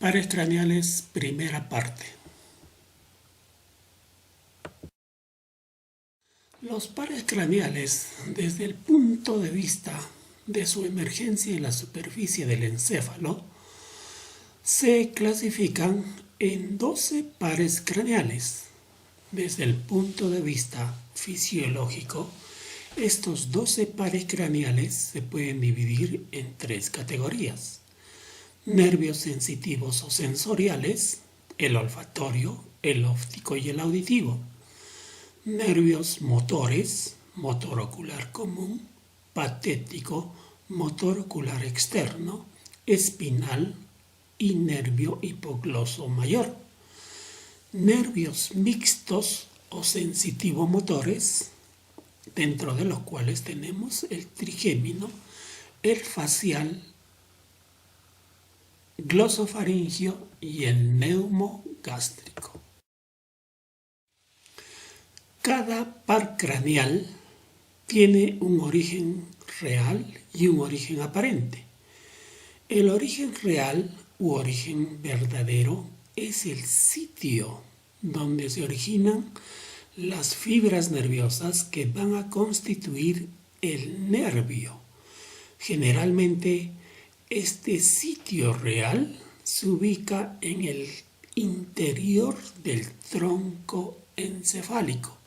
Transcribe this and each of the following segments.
Pares craneales, primera parte. Los pares craneales, desde el punto de vista de su emergencia en la superficie del encéfalo, se clasifican en 12 pares craneales. Desde el punto de vista fisiológico, estos 12 pares craneales se pueden dividir en 3 categorías. Nervios sensitivos o sensoriales, el olfatorio, el óptico y el auditivo. Nervios motores, motor ocular común, patético, motor ocular externo, espinal y nervio hipogloso mayor. Nervios mixtos o sensitivo-motores, dentro de los cuales tenemos el trigémino, el facial, glosofaringio y el neumogástrico. Cada par craneal tiene un origen real y un origen aparente. El origen real u origen verdadero es el sitio donde se originan las fibras nerviosas que van a constituir el nervio. Generalmente, este sitio real se ubica en el interior del tronco encefálico.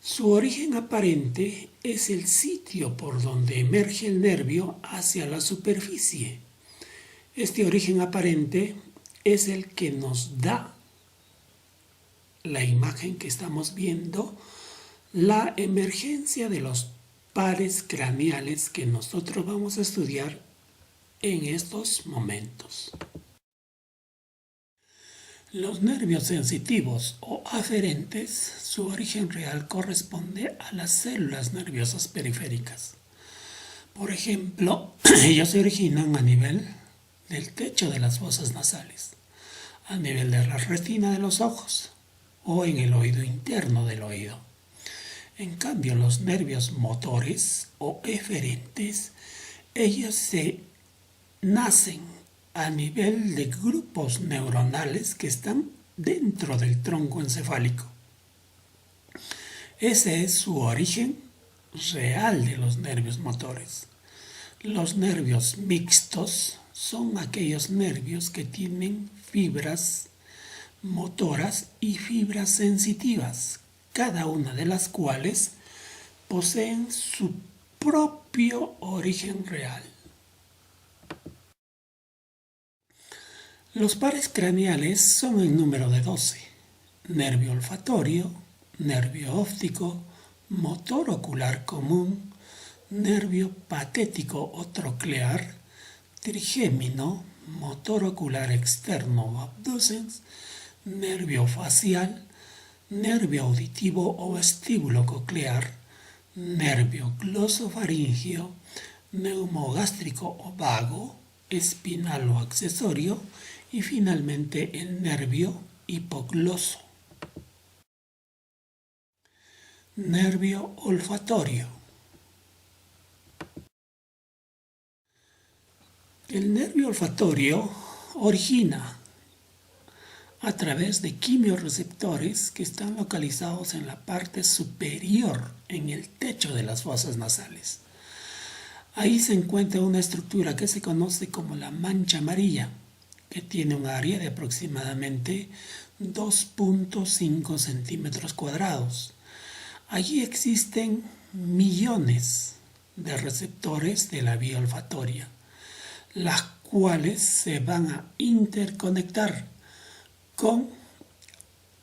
Su origen aparente es el sitio por donde emerge el nervio hacia la superficie. Este origen aparente es el que nos da la imagen que estamos viendo, la emergencia de los pares craneales que nosotros vamos a estudiar en estos momentos. Los nervios sensitivos o aferentes, su origen real corresponde a las células nerviosas periféricas. Por ejemplo, ellos se originan a nivel del techo de las fosas nasales, a nivel de la retina de los ojos o en el oído interno del oído. En cambio, los nervios motores o eferentes, ellos se nacen a nivel de grupos neuronales que están dentro del tronco encefálico. Ese es su origen real de los nervios motores. Los nervios mixtos son aquellos nervios que tienen fibras motoras y fibras sensitivas, cada una de las cuales poseen su propio origen real. Los pares craneales son en número de 12. Nervio olfatorio, nervio óptico, motor ocular común, nervio patético o troclear, trigémino, motor ocular externo o abducens, nervio facial, nervio auditivo o vestíbulo coclear, nervio glosofaringio, neumogástrico o vago, espinal o accesorio, y finalmente el nervio hipogloso. Nervio olfatorio. El nervio olfatorio origina a través de quimiorreceptores que están localizados en la parte superior, en el techo de las fosas nasales. Ahí se encuentra una estructura que se conoce como la mancha amarilla, que tiene un área de aproximadamente 2.5 centímetros cuadrados. Allí existen millones de receptores de la vía olfatoria, las cuales se van a interconectar con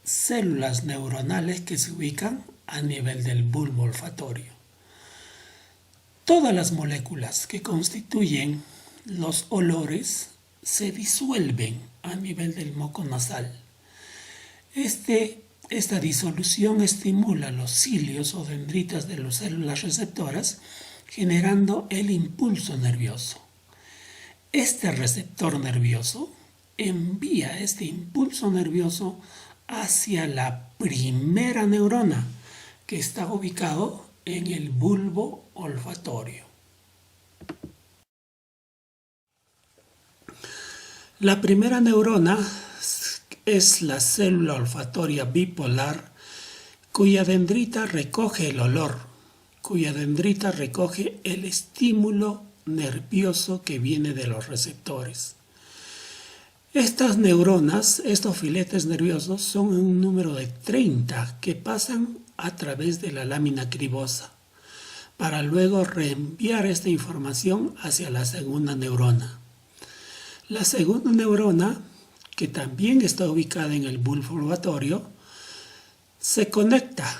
células neuronales que se ubican a nivel del bulbo olfatorio. Todas las moléculas que constituyen los olores se disuelven a nivel del moco nasal. Esta disolución estimula los cilios o dendritas de las células receptoras, generando el impulso nervioso. Este receptor nervioso envía este impulso nervioso hacia la primera neurona, que está ubicado en el bulbo olfatorio. La primera neurona es la célula olfatoria bipolar cuya dendrita recoge el olor, cuya dendrita recoge el estímulo nervioso que viene de los receptores. Estas neuronas, estos filetes nerviosos, son un número de 30 que pasan a través de la lámina cribosa para luego reenviar esta información hacia la segunda neurona. La segunda neurona, que también está ubicada en el bulbo olfatorio, se conecta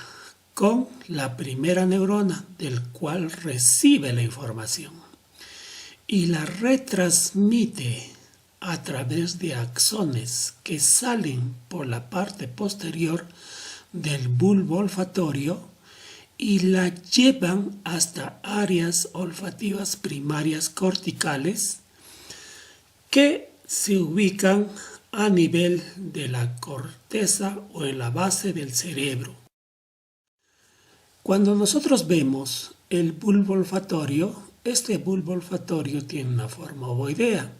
con la primera neurona, del cual recibe la información y la retransmite a través de axones que salen por la parte posterior del bulbo olfatorio y la llevan hasta áreas olfativas primarias corticales que se ubican a nivel de la corteza o en la base del cerebro. Cuando nosotros vemos el bulbo olfatorio, este bulbo olfatorio tiene una forma ovoidea,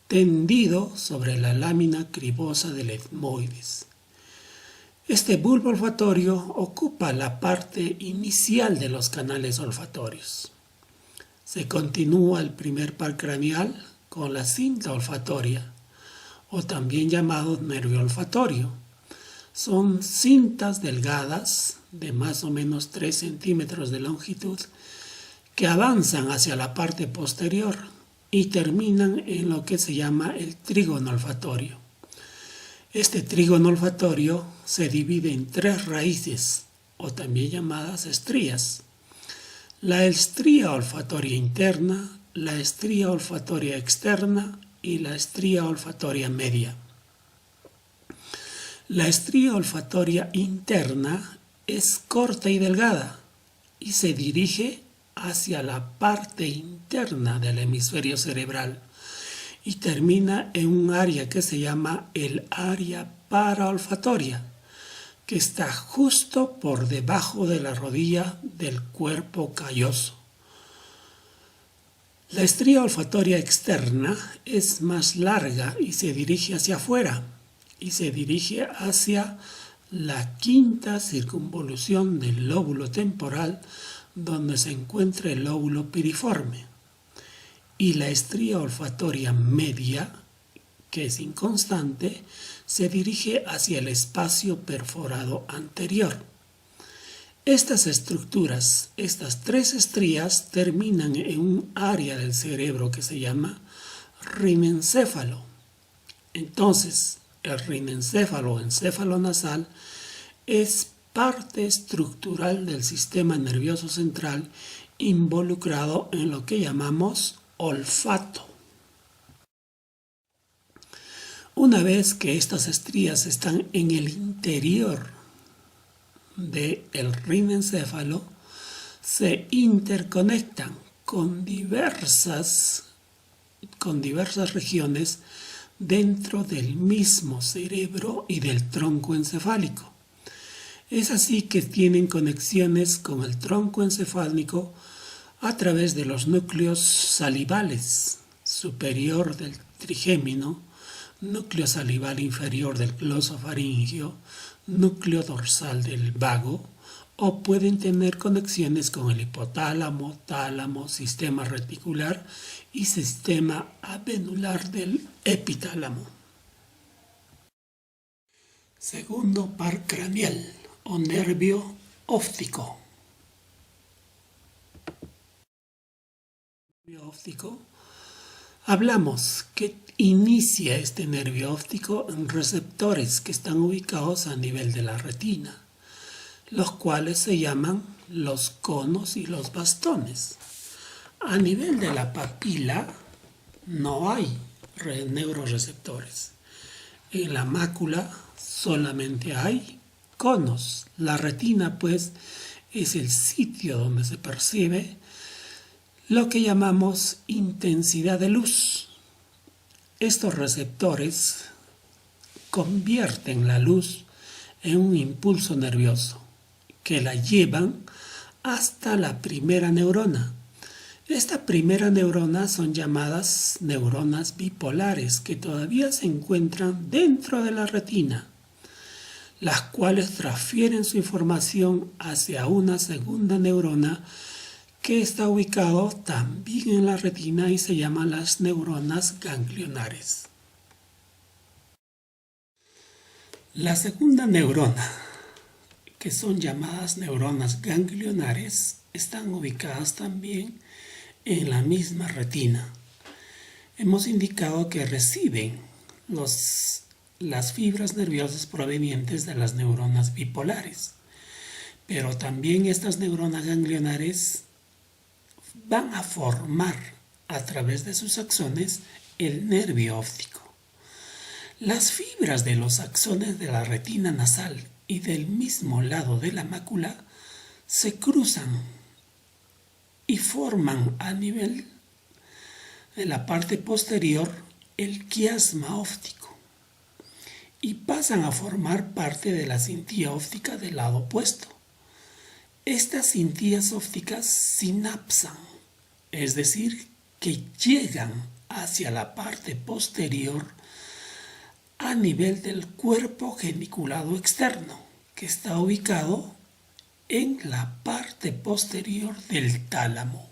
tendido sobre la lámina cribosa del etmoides. Este bulbo olfatorio ocupa la parte inicial de los canales olfatorios. Se continúa el primer par craneal con la cinta olfatoria, o también llamado nervio olfatorio. Son cintas delgadas de más o menos 3 centímetros de longitud que avanzan hacia la parte posterior y terminan en lo que se llama el trígono olfatorio. Este trígono olfatorio se divide en 3 raíces, o también llamadas estrías. La estría olfatoria interna, la estría olfatoria externa y la estría olfatoria media. La estría olfatoria interna es corta y delgada y se dirige hacia la parte interna del hemisferio cerebral y termina en un área que se llama el área paraolfatoria, que está justo por debajo de la rodilla del cuerpo calloso. La estría olfatoria externa es más larga y se dirige hacia afuera y se dirige hacia la quinta circunvolución del lóbulo temporal, donde se encuentra el lóbulo piriforme. Y la estría olfatoria media, que es inconstante, se dirige hacia el espacio perforado anterior. Estas estructuras, estas 3 estrías, terminan en un área del cerebro que se llama rinencéfalo. Entonces, el rinencéfalo o encéfalo nasal es parte estructural del sistema nervioso central involucrado en lo que llamamos olfato. Una vez que estas estrías están en el interior del rinencéfalo, se interconectan con diversas regiones dentro del mismo cerebro y del tronco encefálico. Es así que tienen conexiones con el tronco encefálico a través de los núcleos salivales superior del trigémino, núcleo salival inferior del glosofaringio, núcleo dorsal del vago, o pueden tener conexiones con el hipotálamo, tálamo, sistema reticular y sistema abenular del epitálamo. Segundo par craneal o nervio óptico. Nervio óptico. Hablamos que inicia este nervio óptico en receptores que están ubicados a nivel de la retina, los cuales se llaman los conos y los bastones. A nivel de la papila no hay neuroreceptores. En la mácula solamente hay conos. La retina, pues, es el sitio donde se percibe lo que llamamos intensidad de luz. Estos receptores convierten la luz en un impulso nervioso que la llevan hasta la primera neurona. Esta primera neurona son llamadas neuronas bipolares que todavía se encuentran dentro de la retina, las cuales transfieren su información hacia una segunda neurona que está ubicado también en la retina y se llaman las neuronas ganglionares. La segunda neurona, que son llamadas neuronas ganglionares, están ubicadas también en la misma retina. Hemos indicado que reciben las fibras nerviosas provenientes de las neuronas bipolares, pero también estas neuronas ganglionares van a formar a través de sus axones el nervio óptico. Las fibras de los axones de la retina nasal y del mismo lado de la mácula se cruzan y forman a nivel de la parte posterior el quiasma óptico y pasan a formar parte de la cintilla óptica del lado opuesto. Estas cintillas ópticas sinapsan, es decir, que llegan hacia la parte posterior a nivel del cuerpo geniculado externo, que está ubicado en la parte posterior del tálamo.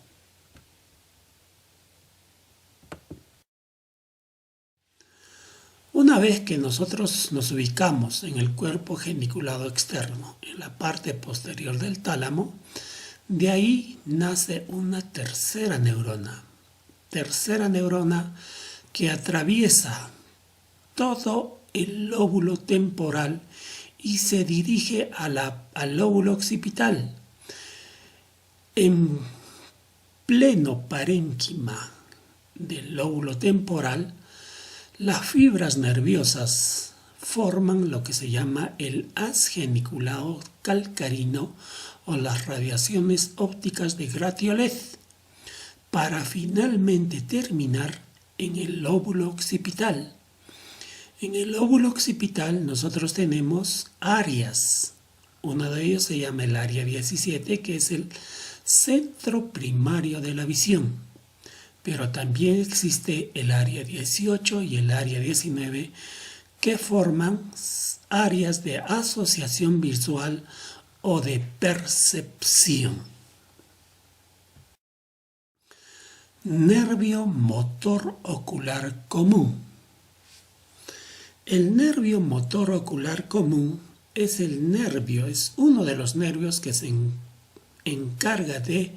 Una vez que nosotros nos ubicamos en el cuerpo geniculado externo, en la parte posterior del tálamo, de ahí nace una tercera neurona que atraviesa todo el lóbulo temporal y se dirige al lóbulo occipital. En pleno parénquima del lóbulo temporal, las fibras nerviosas forman lo que se llama el haz geniculado calcarino o las radiaciones ópticas de Gratiolet, para finalmente terminar en el lóbulo occipital. En el lóbulo occipital nosotros tenemos áreas. Uno de ellos se llama el área 17, que es el centro primario de la visión. Pero también existe el área 18 y el área 19, que forman áreas de asociación visual o de percepción. Nervio motor ocular común. El nervio motor ocular común es uno de los nervios que se encarga de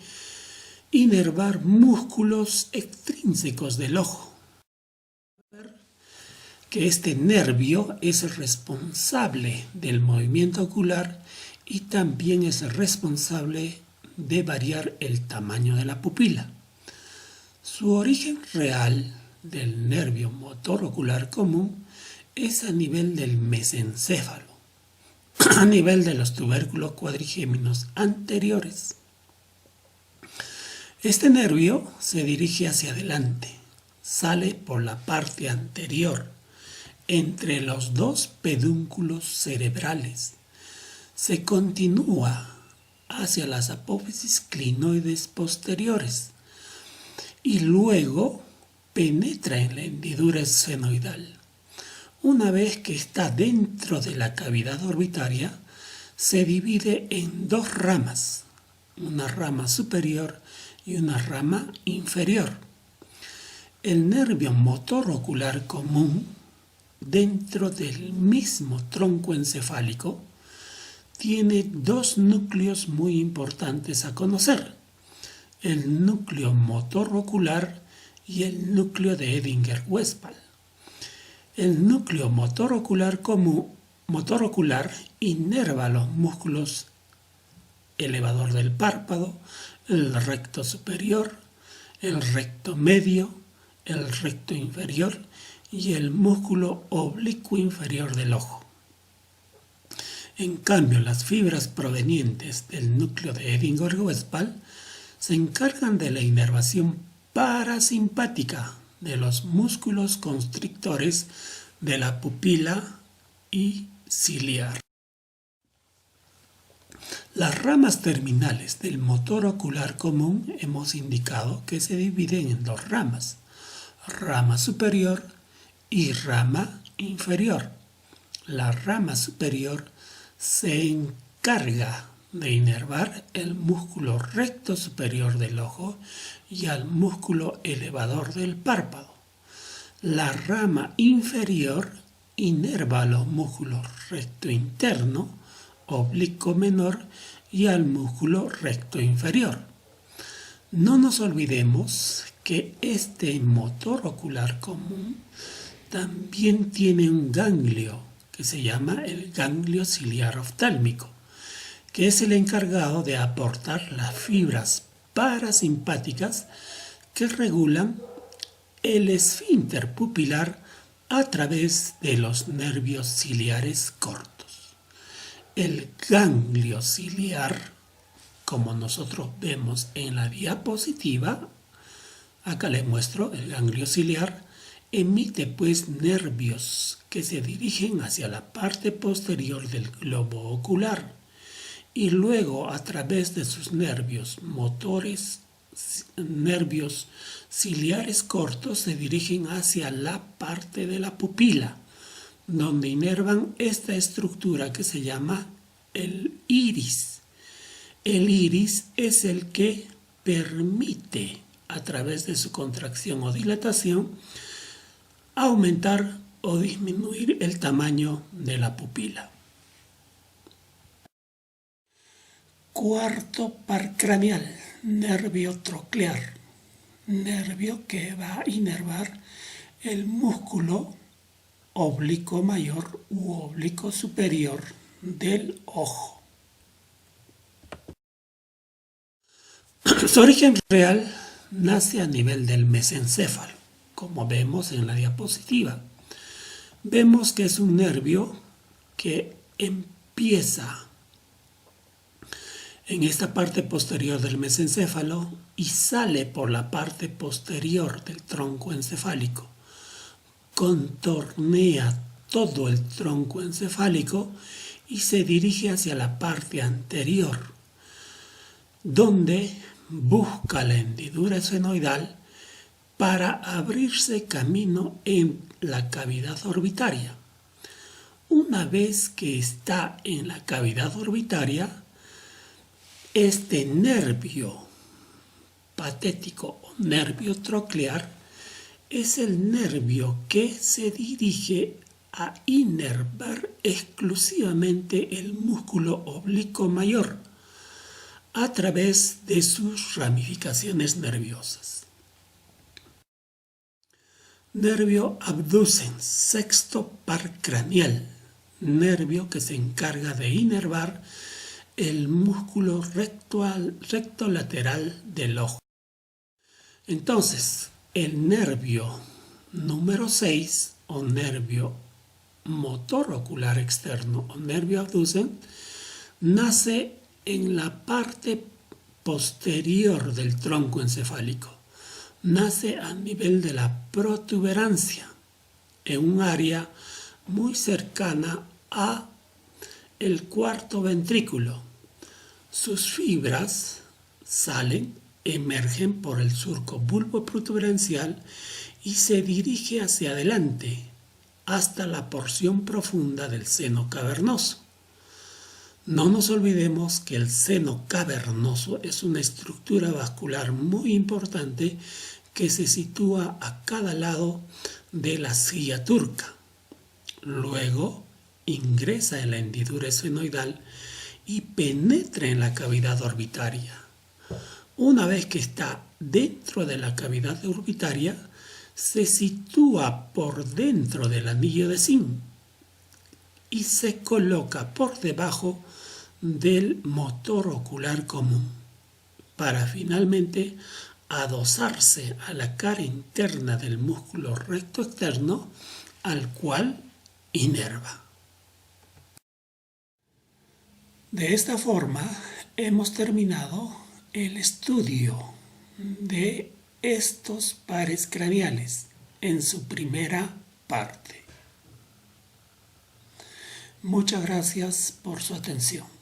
inervar músculos extrínsecos del ojo. Que este nervio es el responsable del movimiento ocular y también es el responsable de variar el tamaño de la pupila. Su origen real del nervio motor ocular común es a nivel del mesencéfalo, a nivel de los tubérculos cuadrigéminos anteriores. Este nervio se dirige hacia adelante, sale por la parte anterior, entre los dos pedúnculos cerebrales. Se continúa hacia las apófisis clinoides posteriores y luego penetra en la hendidura esfenoidal. Una vez que está dentro de la cavidad orbitaria, se divide en dos ramas, una rama superior y una rama inferior. El nervio motor ocular común, dentro del mismo tronco encefálico, tiene dos núcleos muy importantes a conocer: el núcleo motor ocular y el núcleo de Edinger-Westphal. El núcleo motor ocular inerva los músculos elevador del párpado, el recto superior, el recto medio, el recto inferior y el músculo oblicuo inferior del ojo. En cambio, las fibras provenientes del núcleo de Edinger-Westphal se encargan de la inervación parasimpática de los músculos constrictores de la pupila y ciliar. Las ramas terminales del motor ocular común hemos indicado que se dividen en dos ramas, rama superior y rama inferior. La rama superior se encarga de inervar el músculo recto superior del ojo y al músculo elevador del párpado. La rama inferior inerva los músculos recto interno, oblicuo menor y al músculo recto inferior. No nos olvidemos que este motor ocular común también tiene un ganglio que se llama el ganglio ciliar oftálmico, que es el encargado de aportar las fibras parasimpáticas que regulan el esfínter pupilar a través de los nervios ciliares cortos. El ganglio ciliar, como nosotros vemos en la diapositiva, acá les muestro el ganglio ciliar, emite pues nervios que se dirigen hacia la parte posterior del globo ocular y luego a través de sus nervios motores, nervios ciliares cortos se dirigen hacia la parte de la pupila, donde inervan esta estructura que se llama el iris. El iris es el que permite, a través de su contracción o dilatación, aumentar o disminuir el tamaño de la pupila. Cuarto par craneal, nervio troclear, nervio que va a inervar el músculo oblicuo mayor u oblicuo superior del ojo. Su origen real nace a nivel del mesencéfalo, como vemos en la diapositiva. Vemos que es un nervio que empieza en esta parte posterior del mesencéfalo y sale por la parte posterior del tronco encefálico. Contornea todo el tronco encefálico y se dirige hacia la parte anterior, donde busca la hendidura esfenoidal para abrirse camino en la cavidad orbitaria. Una vez que está en la cavidad orbitaria, este nervio patético o nervio troclear es el nervio que se dirige a inervar exclusivamente el músculo oblicuo mayor a través de sus ramificaciones nerviosas. Nervio abducens, sexto par craneal, nervio que se encarga de inervar el músculo recto lateral del ojo. Entonces, el nervio número 6 o nervio motor ocular externo o nervio abducens nace en la parte posterior del tronco encefálico. Nace a nivel de la protuberancia, en un área muy cercana a el cuarto ventrículo. Sus fibras emergen por el surco bulboprotuberancial y se dirige hacia adelante hasta la porción profunda del seno cavernoso. No nos olvidemos que el seno cavernoso es una estructura vascular muy importante que se sitúa a cada lado de la silla turca. Luego ingresa en la hendidura esfenoidal y penetra en la cavidad orbitaria. Una vez que está dentro de la cavidad orbitaria, se sitúa por dentro del anillo de zinc y se coloca por debajo del motor ocular común para finalmente adosarse a la cara interna del músculo recto externo al cual inerva. De esta forma hemos terminado el estudio de estos pares craneales en su primera parte. Muchas gracias por su atención.